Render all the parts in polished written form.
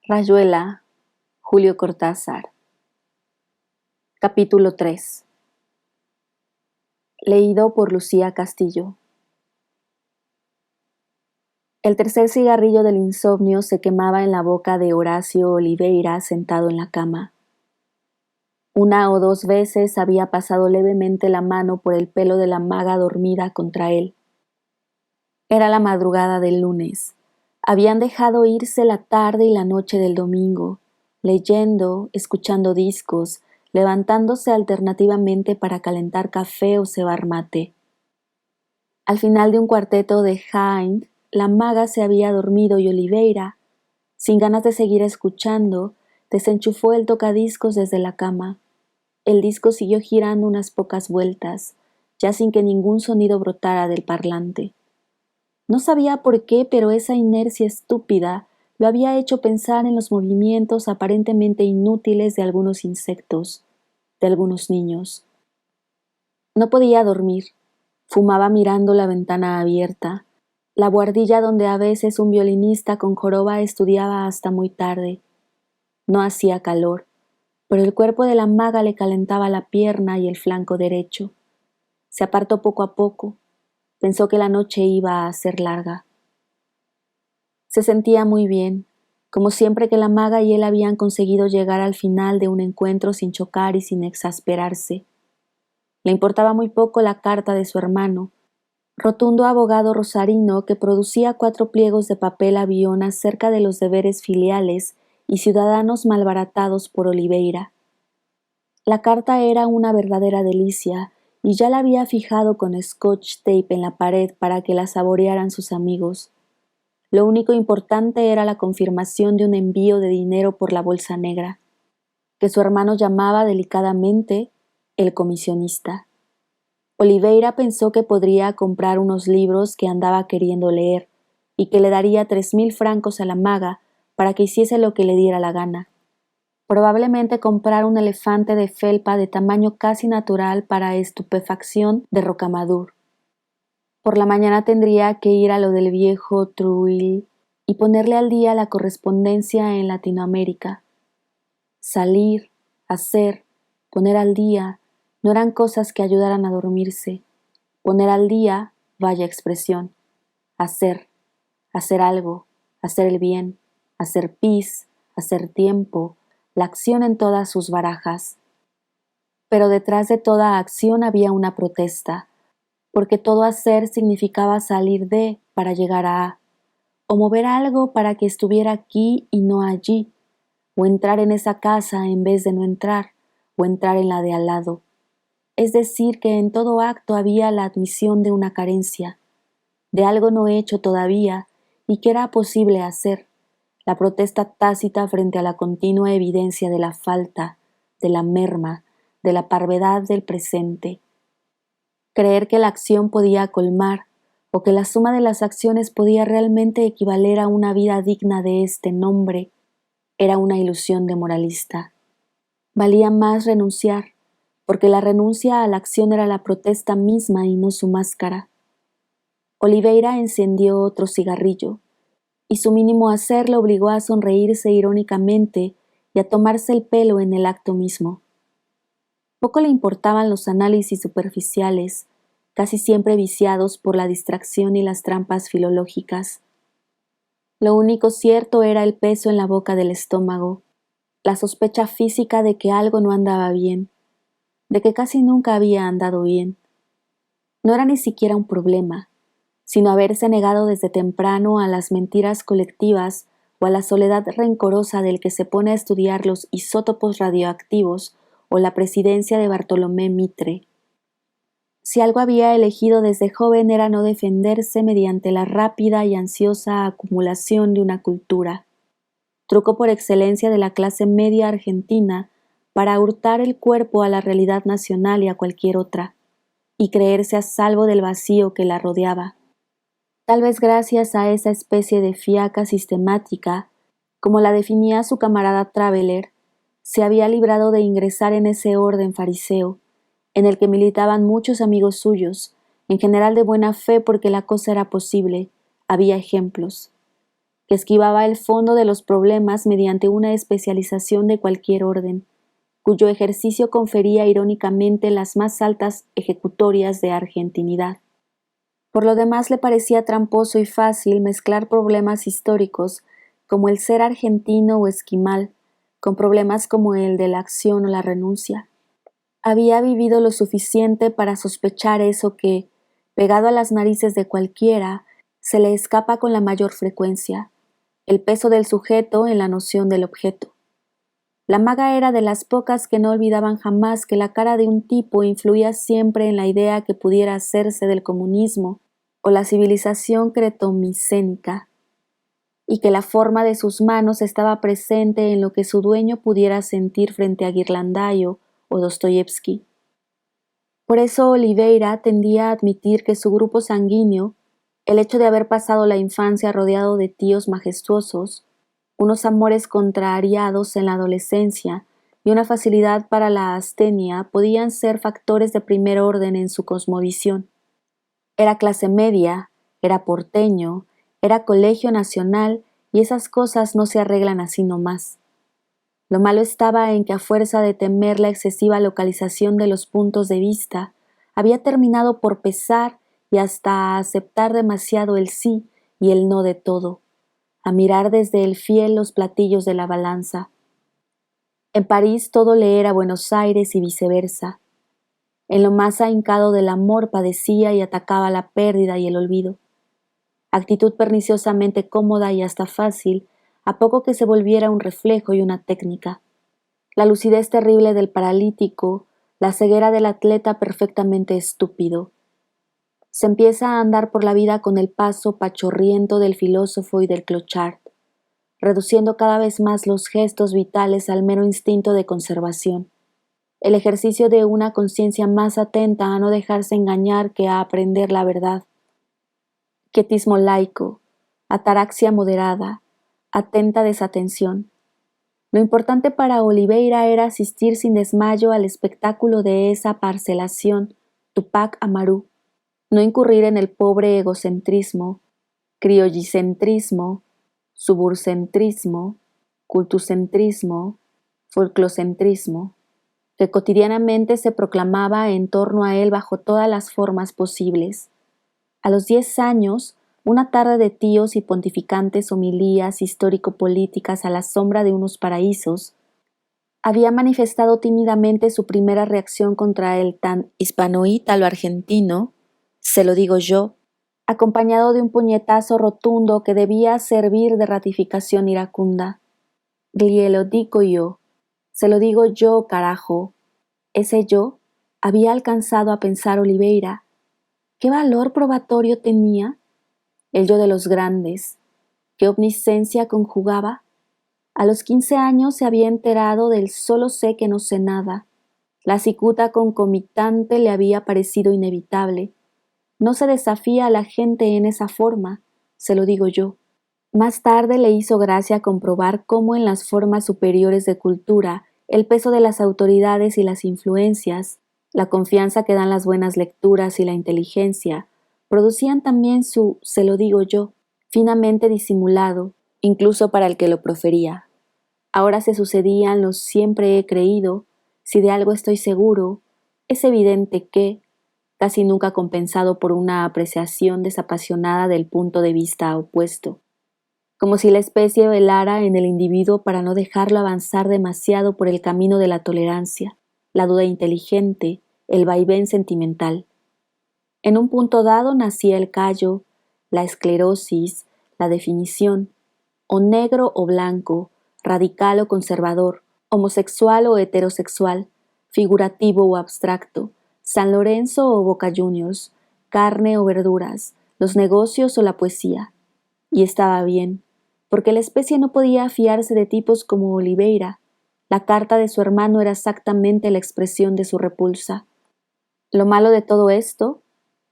Rayuela, Julio Cortázar. Capítulo 3. Leído por Lucía Castillo. El tercer cigarrillo del insomnio se quemaba en la boca de Horacio Oliveira sentado en la cama. Una o dos veces había pasado levemente la mano por el pelo de la maga dormida contra él. Era la madrugada del lunes. Habían dejado irse la tarde y la noche del domingo, leyendo, escuchando discos, levantándose alternativamente para calentar café o cebar mate. Al final de un cuarteto de Haydn, la maga se había dormido y Oliveira, sin ganas de seguir escuchando, desenchufó el tocadiscos desde la cama. El disco siguió girando unas pocas vueltas, ya sin que ningún sonido brotara del parlante. No sabía por qué, pero esa inercia estúpida lo había hecho pensar en los movimientos aparentemente inútiles de algunos insectos, de algunos niños. No podía dormir. Fumaba mirando la ventana abierta, la buhardilla donde a veces un violinista con joroba estudiaba hasta muy tarde. No hacía calor, pero el cuerpo de la maga le calentaba la pierna y el flanco derecho. Se apartó poco a poco. Pensó que la noche iba a ser larga. Se sentía muy bien, como siempre que la maga y él habían conseguido llegar al final de un encuentro sin chocar y sin exasperarse. Le importaba muy poco la carta de su hermano, rotundo abogado rosarino que producía 4 pliegos de papel avión acerca de los deberes filiales y ciudadanos malbaratados por Oliveira. La carta era una verdadera delicia y ya la había fijado con scotch tape en la pared para que la saborearan sus amigos. Lo único importante era la confirmación de un envío de dinero por la bolsa negra, que su hermano llamaba delicadamente el comisionista. Oliveira pensó que podría comprar unos libros que andaba queriendo leer y que le daría 3.000 francos a la maga para que hiciese lo que le diera la gana. Probablemente comprar un elefante de felpa de tamaño casi natural para estupefacción de Rocamadour. Por la mañana tendría que ir a lo del viejo Trouil y ponerle al día la correspondencia en Latinoamérica. Salir, hacer, poner al día, no eran cosas que ayudaran a dormirse. Poner al día, vaya expresión. Hacer algo, hacer el bien, hacer pis, hacer tiempo, la acción en todas sus barajas. Pero detrás de toda acción había una protesta, porque todo hacer significaba salir de para llegar a, o mover algo para que estuviera aquí y no allí, o entrar en esa casa en vez de no entrar, o entrar en la de al lado. Es decir, que en todo acto había la admisión de una carencia, de algo no hecho todavía y que era posible hacer, la protesta tácita frente a la continua evidencia de la falta, de la merma, de la parvedad del presente. Creer que la acción podía colmar, o que la suma de las acciones podía realmente equivaler a una vida digna de este nombre, era una ilusión de moralista. Valía más renunciar, porque la renuncia a la acción era la protesta misma y no su máscara. Oliveira encendió otro cigarrillo, y su mínimo hacer le obligó a sonreírse irónicamente y a tomarse el pelo en el acto mismo. Poco le importaban los análisis superficiales, casi siempre viciados por la distracción y las trampas filológicas. Lo único cierto era el peso en la boca del estómago, la sospecha física de que algo no andaba bien, de que casi nunca había andado bien. No era ni siquiera un problema, sino haberse negado desde temprano a las mentiras colectivas o a la soledad rencorosa del que se pone a estudiar los isótopos radioactivos o la presidencia de Bartolomé Mitre. Si algo había elegido desde joven era no defenderse mediante la rápida y ansiosa acumulación de una cultura, truco por excelencia de la clase media argentina para hurtar el cuerpo a la realidad nacional y a cualquier otra, y creerse a salvo del vacío que la rodeaba. Tal vez gracias a esa especie de fiaca sistemática, como la definía su camarada Traveler, se había librado de ingresar en ese orden fariseo, en el que militaban muchos amigos suyos, en general de buena fe porque la cosa era posible, había ejemplos, que esquivaba el fondo de los problemas mediante una especialización de cualquier orden, cuyo ejercicio confería irónicamente las más altas ejecutorias de argentinidad. Por lo demás le parecía tramposo y fácil mezclar problemas históricos como el ser argentino o esquimal, con problemas como el de la acción o la renuncia. Había vivido lo suficiente para sospechar eso que, pegado a las narices de cualquiera, se le escapa con la mayor frecuencia, el peso del sujeto en la noción del objeto. La maga era de las pocas que no olvidaban jamás que la cara de un tipo influía siempre en la idea que pudiera hacerse del comunismo o la civilización cretomicénica, y que la forma de sus manos estaba presente en lo que su dueño pudiera sentir frente a Ghirlandaio o Dostoyevsky. Por eso Oliveira tendía a admitir que su grupo sanguíneo, el hecho de haber pasado la infancia rodeado de tíos majestuosos, unos amores contrariados en la adolescencia y una facilidad para la astenia podían ser factores de primer orden en su cosmovisión. Era clase media, era porteño, era colegio nacional y esas cosas no se arreglan así nomás. Lo malo estaba en que a fuerza de temer la excesiva localización de los puntos de vista, había terminado por pesar y hasta aceptar demasiado el sí y el no de todo, a mirar desde el fiel los platillos de la balanza. En París todo le era Buenos Aires y viceversa. En lo más ahincado del amor padecía y atacaba la pérdida y el olvido. Actitud perniciosamente cómoda y hasta fácil, a poco que se volviera un reflejo y una técnica. La lucidez terrible del paralítico, la ceguera del atleta perfectamente estúpido. Se empieza a andar por la vida con el paso pachorriento del filósofo y del clochard, reduciendo cada vez más los gestos vitales al mero instinto de conservación, el ejercicio de una conciencia más atenta a no dejarse engañar que a aprender la verdad. Quietismo laico, ataraxia moderada, atenta desatención. Lo importante para Oliveira era asistir sin desmayo al espectáculo de esa parcelación Tupac Amaru, no incurrir en el pobre egocentrismo, criollicentrismo, suburcentrismo, cultucentrismo, folclocentrismo, que cotidianamente se proclamaba en torno a él bajo todas las formas posibles. A los 10 años, una tarde de tíos y pontificantes homilías histórico-políticas a la sombra de unos paraísos, había manifestado tímidamente su primera reacción contra el tan hispanoítalo argentino, se lo digo yo, acompañado de un puñetazo rotundo que debía servir de ratificación iracunda. Glielo dico yo, se lo digo yo, carajo. Ese yo había alcanzado a pensar Oliveira. ¿Qué valor probatorio tenía? El yo de los grandes. ¿Qué omniscencia conjugaba? A los 15 años se había enterado del solo sé que no sé nada. La cicuta concomitante le había parecido inevitable. No se desafía a la gente en esa forma, se lo digo yo. Más tarde le hizo gracia comprobar cómo en las formas superiores de cultura el peso de las autoridades y las influencias, la confianza que dan las buenas lecturas y la inteligencia, producían también su se lo digo yo, finamente disimulado, incluso para el que lo profería. Ahora se sucedían los siempre he creído, si de algo estoy seguro, es evidente que, casi nunca compensado por una apreciación desapasionada del punto de vista opuesto, como si la especie velara en el individuo para no dejarlo avanzar demasiado por el camino de la tolerancia, la duda inteligente, el vaivén sentimental. En un punto dado nacía el callo, la esclerosis, la definición, o negro o blanco, radical o conservador, homosexual o heterosexual, figurativo o abstracto, San Lorenzo o Boca Juniors, carne o verduras, los negocios o la poesía. Y estaba bien, porque la especie no podía fiarse de tipos como Oliveira. La carta de su hermano era exactamente la expresión de su repulsa. Lo malo de todo esto,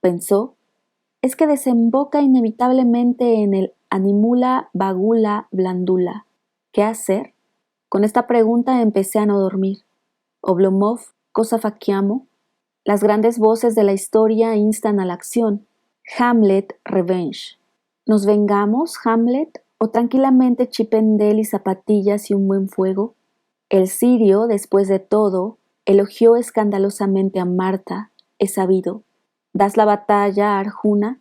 pensó, es que desemboca inevitablemente en el animula vagula blandula. ¿Qué hacer? Con esta pregunta empecé a no dormir. Oblomov, cosa facciamo. Las grandes voces de la historia instan a la acción. Hamlet, revenge. ¿Nos vengamos, Hamlet? ¿O tranquilamente chipendel y zapatillas y un buen fuego? El sirio, después de todo, elogió escandalosamente a Marta, es sabido. ¿Das la batalla, Arjuna?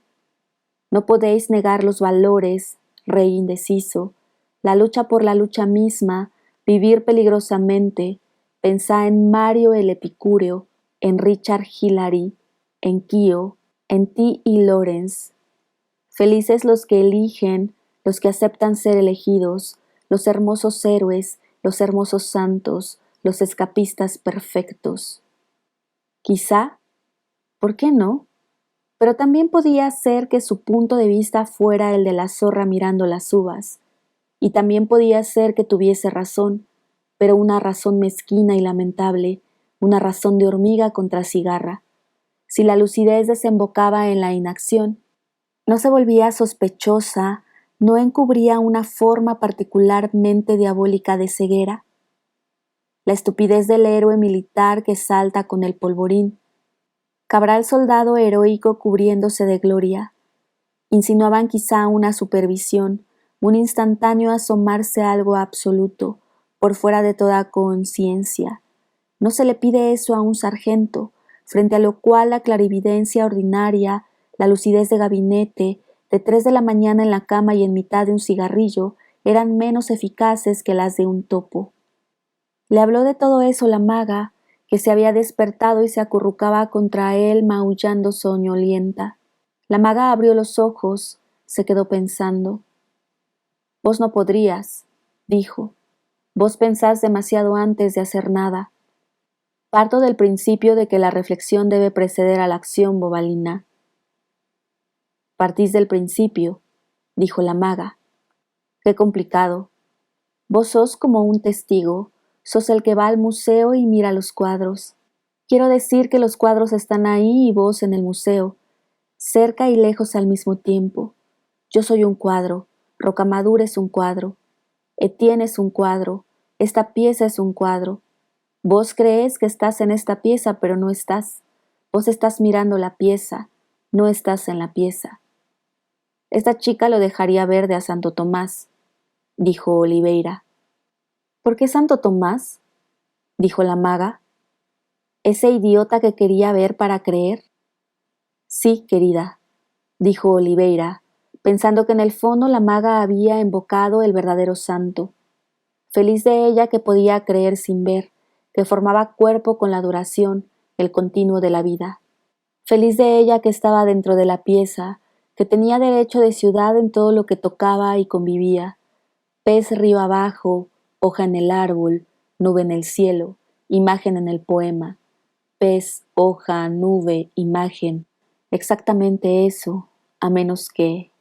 No podéis negar los valores, rey indeciso, la lucha por la lucha misma, vivir peligrosamente, pensá en Mario el Epicúreo, en Richard Hillary, en Kio, en T. y Lawrence. Felices los que eligen, los que aceptan ser elegidos, los hermosos héroes, los hermosos santos, los escapistas perfectos. Quizá, ¿por qué no? Pero también podía ser que su punto de vista fuera el de la zorra mirando las uvas, y también podía ser que tuviese razón, pero una razón mezquina y lamentable, una razón de hormiga contra cigarra. Si la lucidez desembocaba en la inacción, no se volvía sospechosa, no encubría una forma particularmente diabólica de ceguera. La estupidez del héroe militar que salta con el polvorín, Cabral soldado heroico cubriéndose de gloria. Insinuaban quizá una supervisión, un instantáneo asomarse a algo absoluto, por fuera de toda conciencia. No se le pide eso a un sargento, frente a lo cual la clarividencia ordinaria, la lucidez de gabinete, de 3 de la mañana en la cama y en mitad de un cigarrillo, eran menos eficaces que las de un topo. Le habló de todo eso la maga, que se había despertado y se acurrucaba contra él maullando soñolienta. La maga abrió los ojos, se quedó pensando. Vos no podrías, dijo. Vos pensás demasiado antes de hacer nada. Parto del principio de que la reflexión debe preceder a la acción, bobalina. Partís del principio, dijo la maga. Qué complicado. Vos sos como un testigo, sos el que va al museo y mira los cuadros. Quiero decir que los cuadros están ahí y vos en el museo, cerca y lejos al mismo tiempo. Yo soy un cuadro, Rocamadour es un cuadro, Etienne es un cuadro, esta pieza es un cuadro. Vos crees que estás en esta pieza, pero no estás. Vos estás mirando la pieza, no estás en la pieza. Esta chica lo dejaría verde a Santo Tomás, dijo Oliveira. ¿Por qué Santo Tomás? Dijo la maga. ¿Ese idiota que quería ver para creer? Sí, querida, dijo Oliveira, pensando que en el fondo la maga había invocado el verdadero santo. Feliz de ella que podía creer sin ver, que formaba cuerpo con la duración, el continuo de la vida. Feliz de ella que estaba dentro de la pieza, que tenía derecho de ciudad en todo lo que tocaba y convivía. Pez río abajo, hoja en el árbol, nube en el cielo, imagen en el poema. Pez, hoja, nube, imagen. Exactamente eso, a menos que...